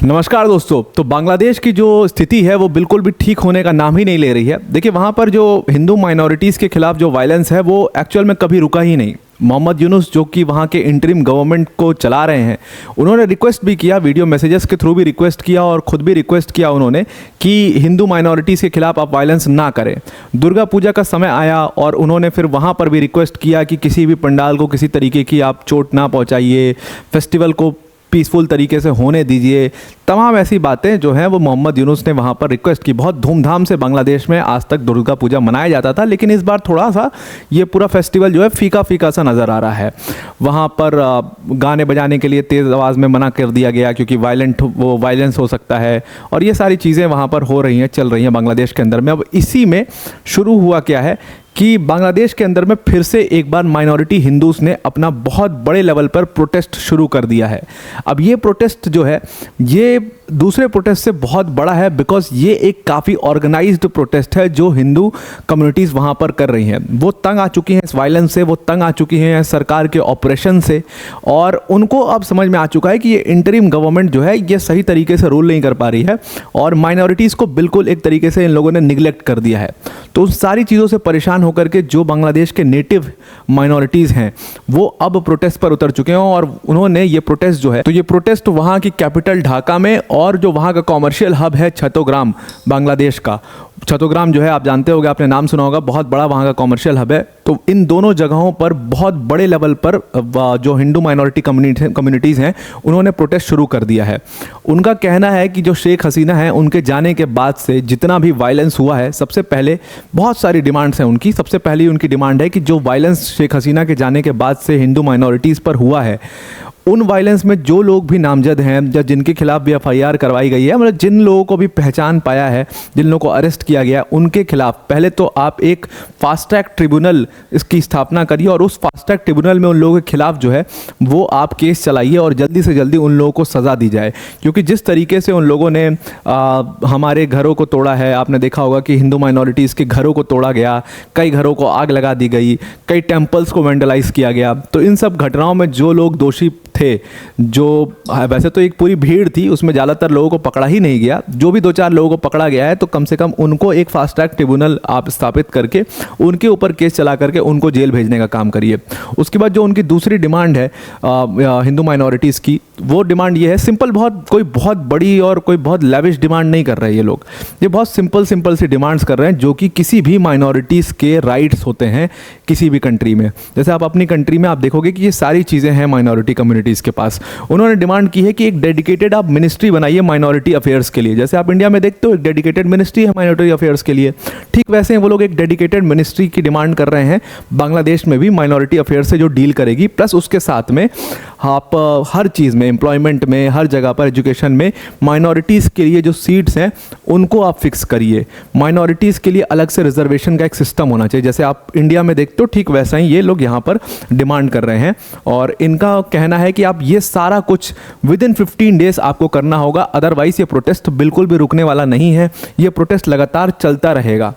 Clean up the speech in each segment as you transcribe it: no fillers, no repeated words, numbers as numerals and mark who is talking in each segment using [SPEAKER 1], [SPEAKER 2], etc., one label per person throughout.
[SPEAKER 1] नमस्कार दोस्तों। तो बांग्लादेश की जो स्थिति है वो बिल्कुल भी ठीक होने का नाम ही नहीं ले रही है। देखिए, वहाँ पर जो हिंदू माइनॉरिटीज़ के खिलाफ जो वायलेंस है वो एक्चुअल में कभी रुका ही नहीं। मोहम्मद यूनुस जो कि वहाँ के इंटरिम गवर्नमेंट को चला रहे हैं, उन्होंने रिक्वेस्ट भी किया, वीडियो मैसेजेस के थ्रू भी रिक्वेस्ट किया और ख़ुद भी रिक्वेस्ट किया उन्होंने कि हिंदू माइनॉरिटीज़ के खिलाफ आप वायलेंस ना करें। दुर्गा पूजा का समय आया और उन्होंने फिर वहाँ पर भी रिक्वेस्ट किया कि किसी भी पंडाल को किसी तरीके की आप चोट ना पहुँचाइए, फेस्टिवल को पीसफुल तरीके से होने दीजिए। तमाम ऐसी बातें जो हैं वो मोहम्मद यूनुस ने वहाँ पर रिक्वेस्ट की। बहुत धूमधाम से बांग्लादेश में आज तक दुर्गा पूजा मनाया जाता था, लेकिन इस बार थोड़ा सा ये पूरा फेस्टिवल जो है फीका फीका सा नज़र आ रहा है। वहाँ पर गाने बजाने के लिए तेज़ आवाज़ में मना कर दिया गया क्योंकि वायलेंस हो सकता है, और ये सारी चीज़ें वहाँ पर हो रही हैं, चल रही हैं बांग्लादेश के अंदर में। अब इसी में शुरू हुआ क्या है कि बांग्लादेश के अंदर में फिर से एक बार माइनॉरिटी हिंदूज़ ने अपना बहुत बड़े लेवल पर प्रोटेस्ट शुरू कर दिया है। अब ये प्रोटेस्ट जो है ये दूसरे प्रोटेस्ट से बहुत बड़ा है, बिकॉज ये एक काफ़ी ऑर्गेनाइज्ड प्रोटेस्ट है जो हिंदू कम्युनिटीज़ वहाँ पर कर रही हैं। वो तंग आ चुकी हैं इस वायलेंस से, वो तंग आ चुकी हैं सरकार के ऑपरेशन से, और उनको अब समझ में आ चुका है कि ये इंटरिम गवर्नमेंट जो है ये सही तरीके से रूल नहीं कर पा रही है और माइनॉरिटीज़ को बिल्कुल एक तरीके से इन लोगों ने निगलेक्ट कर दिया है। तो उन सारी चीज़ों से परेशान होकर के जो बांग्लादेश के नेटिव माइनॉरिटीज़ हैं वो अब प्रोटेस्ट पर उतर चुके हैं और उन्होंने ये प्रोटेस्ट जो है, तो ये प्रोटेस्ट वहाँ की कैपिटल ढाका में और जो वहाँ का कॉमर्शियल हब है छतोग्राम, बांग्लादेश का छतोग्राम जो है, आप जानते होंगे, आपने नाम सुना होगा, बहुत बड़ा वहाँ का कॉमर्शियल हब है। तो इन दोनों जगहों पर बहुत बड़े लेवल पर जो हिंदू माइनॉरिटी कम्युनिटीज़ हैं उन्होंने प्रोटेस्ट शुरू कर दिया है। उनका कहना है कि जो शेख हसीना है उनके जाने के बाद से जितना भी वायलेंस हुआ है, सबसे पहले बहुत सारी डिमांड्स हैं उनकी। सबसे पहली उनकी डिमांड है कि जो वायलेंस शेख हसीना के जाने के बाद से हिंदू माइनॉरिटीज़ पर हुआ है, उन वायलेंस में जो लोग भी नामजद हैं या जिनके खिलाफ भी FIR करवाई गई है, मतलब जिन लोगों को भी पहचान पाया है, जिन लोगों को अरेस्ट किया गया, उनके खिलाफ पहले तो आप एक फास्ट ट्रैक ट्रिब्यूनल इसकी स्थापना करिए और उस फास्ट ट्रैक ट्रिब्यूनल में उन लोगों के खिलाफ जो है वो आप केस चलाइए और जल्दी से जल्दी उन लोगों को सज़ा दी जाए। क्योंकि जिस तरीके से उन लोगों ने हमारे घरों को तोड़ा है, आपने देखा होगा कि हिंदू माइनॉरिटीज़ के घरों को तोड़ा गया, कई घरों को आग लगा दी गई, कई टेम्पल्स को वेंडलाइज किया गया। तो इन सब घटनाओं में जो लोग दोषी थे, जो वैसे तो एक पूरी भीड़ थी, उसमें ज़्यादातर लोगों को पकड़ा ही नहीं गया, जो भी 2-4 लोगों को पकड़ा गया है तो कम से कम उनको एक फास्ट ट्रैक ट्रिब्यूनल आप स्थापित करके उनके ऊपर केस चला करके उनको जेल भेजने का काम करिए। उसके बाद जो उनकी दूसरी डिमांड है हिंदू माइनॉरिटीज़ की, वो डिमांड ये है, सिंपल, कोई बहुत बड़ी और कोई बहुत लेविश डिमांड नहीं कर रहे हैं ये लोग। ये बहुत सिंपल सी डिमांड्स कर रहे हैं जो कि किसी भी माइनॉरिटीज़ के राइट्स होते हैं किसी भी कंट्री में। जैसे आप अपनी कंट्री में आप देखोगे कि ये सारी चीज़ें हैं माइनॉरिटी कम्युनिटीज़ के पास। उन्होंने डिमांड की है कि एक डेडिकेटेड आप मिनिस्ट्री बनाइए माइनॉरिटी अफेयर्स के लिए। जैसे आप इंडिया में देखते हो एक डेडिकेटेड मिनिस्ट्री है माइनॉरिटी अफेयर्स के लिए, ठीक वैसे वो लोग एक डेडिकेटेड मिनिस्ट्री की डिमांड कर रहे हैं बांग्लादेश में भी, माइनॉरिटी अफेयर्स से जो डील करेगी। प्लस उसके साथ में आप हर चीज़ में, एम्प्लॉयमेंट में, हर जगह पर, एजुकेशन में माइनॉरिटीज़ के लिए जो सीट्स हैं उनको आप फिक्स करिए। माइनॉरिटीज़ के लिए अलग से रिजर्वेशन का एक सिस्टम होना चाहिए। जैसे आप इंडिया में देखते हो ठीक वैसा ही ये लोग यहाँ पर डिमांड कर रहे हैं और इनका कहना है कि आप ये सारा कुछ विदिन 15 डेज आपको करना होगा, अदरवाइज ये प्रोटेस्ट बिल्कुल भी रुकने वाला नहीं है। ये प्रोटेस्ट लगातार चलता रहेगा।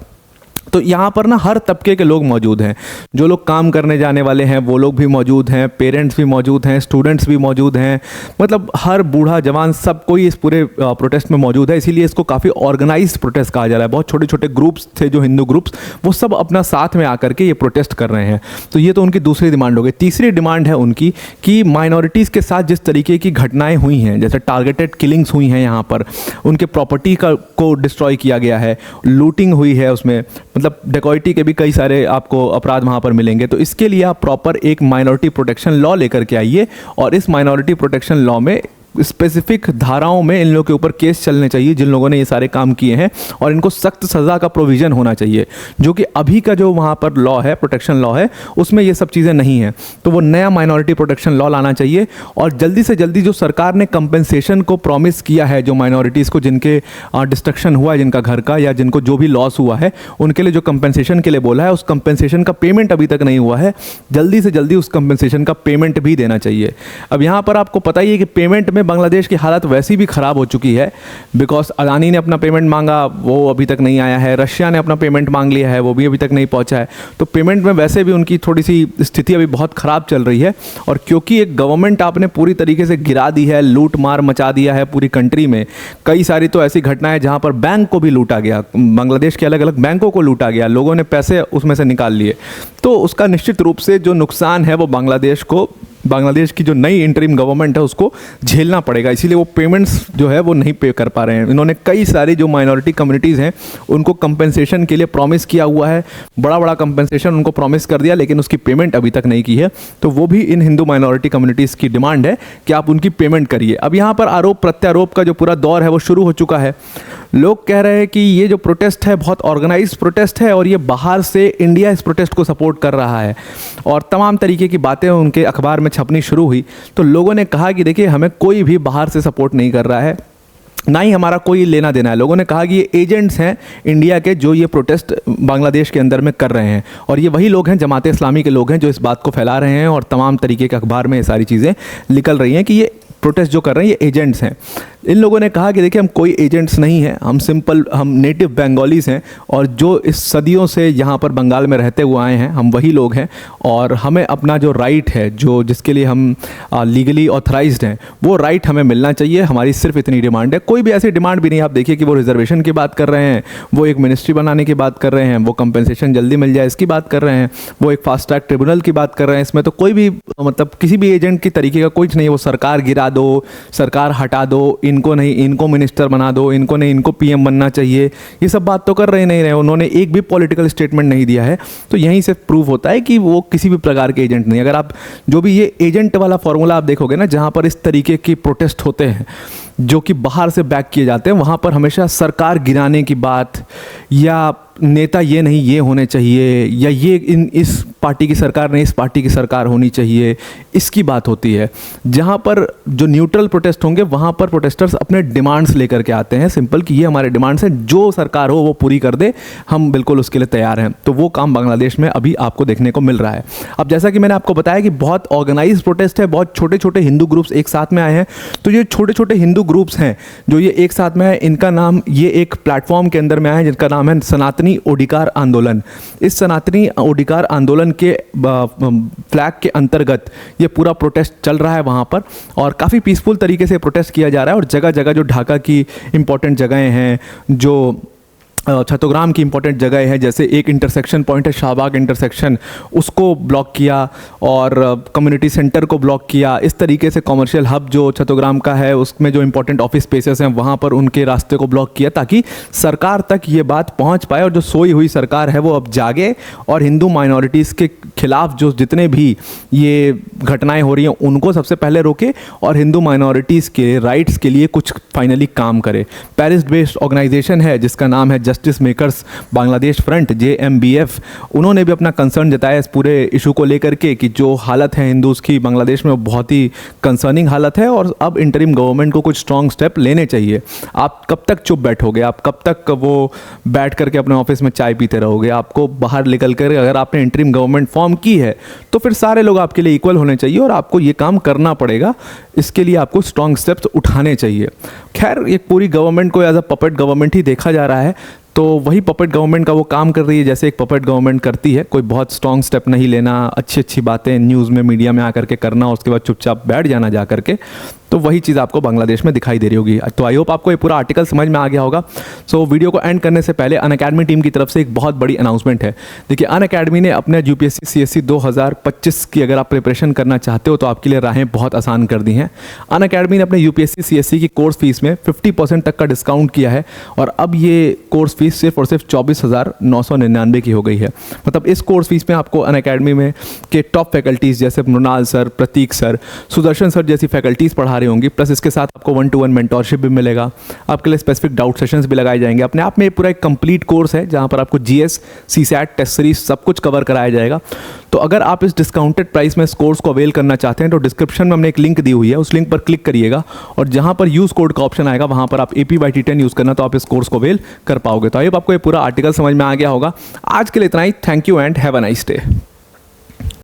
[SPEAKER 1] तो यहाँ पर ना हर तबके के लोग मौजूद हैं। जो लोग काम करने जाने वाले हैं वो लोग भी मौजूद हैं, पेरेंट्स भी मौजूद हैं, स्टूडेंट्स भी मौजूद हैं, मतलब हर बूढ़ा जवान सब कोई इस पूरे प्रोटेस्ट में मौजूद है। इसीलिए इसको काफ़ी ऑर्गेनाइज्ड प्रोटेस्ट कहा जा रहा है। बहुत छोटे छोटे ग्रुप्स थे जो हिंदू ग्रुप्स, वो सब अपना साथ में आकर के ये प्रोटेस्ट कर रहे हैं। तो ये तो उनकी दूसरी डिमांड हो गई। तीसरी डिमांड है उनकी कि माइनॉरिटीज़ के साथ जिस तरीके की घटनाएँ हुई हैं, जैसे टारगेटेड किलिंग्स हुई हैं, यहाँ पर उनके प्रॉपर्टी को डिस्ट्रॉय किया गया है, लूटिंग हुई है, उसमें मतलब डेकॉइटी के भी कई सारे आपको अपराध वहाँ पर मिलेंगे। तो इसके लिए आप प्रॉपर एक माइनॉरिटी प्रोटेक्शन लॉ लेकर के आइए और इस माइनॉरिटी प्रोटेक्शन लॉ में स्पेसिफिक धाराओं में इन लोगों के ऊपर केस चलने चाहिए जिन लोगों ने ये सारे काम किए हैं, और इनको सख्त सज़ा का प्रोविज़न होना चाहिए, जो कि अभी का जो वहाँ पर लॉ है, प्रोटेक्शन लॉ है, उसमें ये सब चीज़ें नहीं हैं। तो वो नया माइनॉरिटी प्रोटेक्शन लॉ लाना चाहिए और जल्दी से जल्दी जो सरकार ने कंपेंसेशन को प्रॉमिस किया है, जो माइनॉरिटीज़ को जिनके डिस्ट्रक्शन हुआ है जिनका घर का, या जिनको जो भी लॉस हुआ है उनके लिए जो कंपेंसेशन के लिए बोला है, उस कंपेंसेशन का पेमेंट अभी तक नहीं हुआ है। जल्दी से जल्दी उस कंपेंसेशन का पेमेंट भी देना चाहिए। अब यहाँ पर आपको पता ही है कि पेमेंट में में बांग्लादेश की हालत वैसी भी ख़राब हो चुकी है, बिकॉज अदानी ने अपना पेमेंट मांगा, वो अभी तक नहीं आया है। रशिया ने अपना पेमेंट मांग लिया है, वो भी अभी तक नहीं पहुंचा है। तो पेमेंट में वैसे भी उनकी थोड़ी सी स्थिति अभी बहुत ख़राब चल रही है। और क्योंकि एक गवर्नमेंट आपने पूरी तरीके से गिरा दी है, लूट मार मचा दिया है पूरी कंट्री में। कई सारी तो ऐसी घटनाएं जहां पर बैंक को भी लूटा गया, बांग्लादेश के अलग अलग बैंकों को लूटा गया, लोगों ने पैसे उसमें से निकाल लिए। तो उसका निश्चित रूप से जो नुकसान है वो बांग्लादेश की जो नई इंटरिम गवर्नमेंट है उसको झेलना पड़ेगा। इसीलिए वो पेमेंट्स जो है वो नहीं पे कर पा रहे हैं। इन्होंने कई सारी जो माइनॉरिटी कम्युनिटीज़ हैं उनको कंपेंसेशन के लिए प्रॉमिस किया हुआ है, बड़ा बड़ा कंपेंसेशन उनको प्रॉमिस कर दिया, लेकिन उसकी पेमेंट अभी तक नहीं की है। तो वो भी इन हिंदू माइनॉरिटी कम्युनिटीज़ की डिमांड है कि आप उनकी पेमेंट करिए। अब यहाँ पर आरोप प्रत्यारोप का जो पूरा दौर है वो शुरू हो चुका है। लोग कह रहे हैं कि ये जो प्रोटेस्ट है बहुत ऑर्गेनाइज्ड प्रोटेस्ट है और ये बाहर से इंडिया इस प्रोटेस्ट को सपोर्ट कर रहा है, और तमाम तरीके की बातें उनके अखबार में छपनी शुरू हुई। तो लोगों ने कहा कि देखिए, हमें कोई भी बाहर से सपोर्ट नहीं कर रहा है, ना ही हमारा कोई लेना देना है। लोगों ने कहा कि ये एजेंट्स हैं इंडिया के जो ये प्रोटेस्ट बांग्लादेश के अंदर में कर रहे हैं, और ये वही लोग हैं, जमात इस्लामी के लोग हैं जो इस बात को फैला रहे हैं, और तमाम तरीके के अखबार में ये सारी चीज़ें निकल रही हैं कि ये प्रोटेस्ट जो कर रहे हैं ये एजेंट्स हैं। इन लोगों ने कहा कि देखिए, हम कोई एजेंट्स नहीं हैं, हम नेटिव बंगालीज हैं, और जो इस सदियों से यहाँ पर बंगाल में रहते हुए आए हैं हम वही लोग हैं, और हमें अपना जो राइट है, जो जिसके लिए हम लीगली ऑथराइज्ड हैं, वो राइट हमें मिलना चाहिए। हमारी सिर्फ इतनी डिमांड है, कोई भी ऐसी डिमांड भी नहीं। आप देखिए कि वो रिजर्वेशन की बात कर रहे हैं, वो एक मिनिस्ट्री बनाने की बात कर रहे हैं, वो कंपनसेशन जल्दी मिल जाए इसकी बात कर रहे हैं, वो एक फास्ट ट्रैक ट्रिब्यूनल की बात कर रहे हैं। इसमें तो कोई भी मतलब किसी भी एजेंट की तरीके का कुछ नहीं है। वो सरकार गिरा दो, सरकार हटा दो, इनको नहीं इनको मिनिस्टर बना दो, इनको नहीं इनको पीएम बनना चाहिए, ये सब बात तो कर रहे नहीं रहे। उन्होंने एक भी पॉलिटिकल स्टेटमेंट नहीं दिया है। तो यहीं से प्रूव होता है कि वो किसी भी प्रकार के एजेंट नहीं। अगर आप जो भी ये एजेंट वाला फॉर्मूला आप देखोगे ना, जहाँ पर इस तरीके की प्रोटेस्ट होते हैं जो कि बाहर से बैक किए जाते हैं, वहाँ पर हमेशा सरकार गिराने की बात, या नेता ये नहीं ये होने चाहिए, या ये इस पार्टी की सरकार नहीं इस पार्टी की सरकार होनी चाहिए, इसकी बात होती है। जहाँ पर जो न्यूट्रल प्रोटेस्ट होंगे वहाँ पर प्रोटेस्टर्स अपने डिमांड्स लेकर के आते हैं, सिंपल कि ये हमारे डिमांड्स हैं, जो सरकार हो वो पूरी कर दे, हम बिल्कुल उसके लिए तैयार हैं। तो वो काम बांग्लादेश में अभी आपको देखने को मिल रहा है। अब जैसा कि मैंने आपको बताया कि बहुत ऑर्गेनाइज प्रोटेस्ट है, बहुत छोटे छोटे हिंदू ग्रुप्स एक साथ में आए हैं। तो ये छोटे छोटे हिंदू ग्रुप्स हैं जो ये एक साथ में है, इनका नाम, ये एक प्लेटफॉर्म के अंदर में आए हैं जिनका नाम है सनातनी ओडिकार आंदोलन। इस सनातनी ओडिकार आंदोलन के फ्लैग के अंतर्गत ये पूरा प्रोटेस्ट चल रहा है वहाँ पर, और काफ़ी पीसफुल तरीके से प्रोटेस्ट किया जा रहा है। और जगह जगह जो ढाका की इंपॉर्टेंट जगहें हैं, जो छतोग्राम की इंपॉर्टेंट जगह है, जैसे एक इंटरसेक्शन पॉइंट है शाहबाग इंटरसेक्शन, उसको ब्लॉक किया, और कम्युनिटी सेंटर को ब्लॉक किया। इस तरीके से कमर्शियल हब जो छतोग्राम का है उसमें जो इंपॉर्टेंट ऑफिस स्पेसेस हैं वहाँ पर उनके रास्ते को ब्लॉक किया, ताकि सरकार तक ये बात पहुँच पाए, और जो सोई हुई सरकार है वो अब जागे, और हिंदू माइनॉरिटीज़ के खिलाफ जो जितने भी ये घटनाएं हो रही हैं उनको सबसे पहले रोके, और हिंदू माइनॉरिटीज़ के राइट्स के लिए कुछ फाइनली काम करे। पेरिस बेस्ड ऑर्गेनाइजेशन है जिसका नाम है justice makers Bangladesh front, JMBF, उन्होंने भी अपना कंसर्न जताया इस पूरे इशू को लेकर के कि जो हालत है हिंदूज़ की बांग्लादेश में वो बहुत ही कंसर्निंग हालत है, और अब इंटरिम गवर्नमेंट को कुछ स्ट्रॉन्ग स्टेप लेने चाहिए। आप कब तक चुप बैठोगे, आप कब तक वो बैठ करके अपने ऑफिस में चाय पीते रहोगे? आपको बाहर निकल कर, अगर आपने इंटरिम गवर्नमेंट फॉर्म की है तो फिर सारे लोग आपके लिए इक्वल होने चाहिए, और आपको ये काम करना पड़ेगा। इसके लिए आपको स्ट्रॉन्ग स्टेप्स उठाने चाहिए। खैर, ये पूरी गवर्नमेंट को एज अ पपेट गवर्नमेंट ही देखा जा रहा है, तो वही पपेट गवर्नमेंट का वो काम कर रही है जैसे एक पपेट गवर्नमेंट करती है। कोई बहुत स्ट्रॉन्ग स्टेप नहीं लेना, अच्छी अच्छी बातें न्यूज़ में मीडिया में आकर के करना, उसके बाद चुपचाप बैठ जाना जा करके। तो वही चीज़ आपको बांग्लादेश में दिखाई दे रही होगी। तो आई होप आपको ये पूरा आर्टिकल समझ में आ गया होगा। सो वीडियो को एंड करने से पहले अनअकैडमी टीम की तरफ से एक बहुत बड़ी अनाउंसमेंट है। देखिए, अनअकैडमी ने अपने UPSC CSE 2025 की अगर आप प्रिपरेशन करना चाहते हो तो आपके लिए राहें बहुत आसान कर दी हैं। अनअकैडमी ने अपने UPSC CSE की कोर्स फीस में 50% तक का डिस्काउंट किया है, और अब ये कोर्स फीस सिर्फ और सिर्फ 24,999 की हो गई है। मतलब इस कोर्स फीस में आपको अनअकैडमी में के टॉप फैकल्टीज़ जैसे मृणाल सर, प्रतीक सर, सुदर्शन सर जैसी फैकल्टीज़ पढ़ा रही होंगी, प्लस इसके साथ आपको 1-to-1 मेंटोरशिप भी मिलेगा। आपके लिए स्पेसिफिक डाउट सेशंस भी लगाए जाएंगे। अपने आप में पूरा एक कंप्लीट कोर्स है जहां पर आपको GS, CSAT, टेस्ट सीरीज सब कुछ कवर कराया जाएगा। तो अगर आप इस डिस्काउंटेड प्राइस में इस कोर्स को अवेल करना चाहते हैं तो डिस्क्रिप्शन में हमने एक लिंक दी हुई है, उस लिंक पर क्लिक करिएगा, और जहां पर यूज़ कोड का ऑप्शन आएगा वहां पर आप APYT10 यूज़ करना, तो आप इस कोर्स को अवेल कर पाओगे। तो आई होप आपको ये पूरा आर्टिकल समझ में आ गया होगा। आज के लिए इतना ही। Thank you and have a nice day.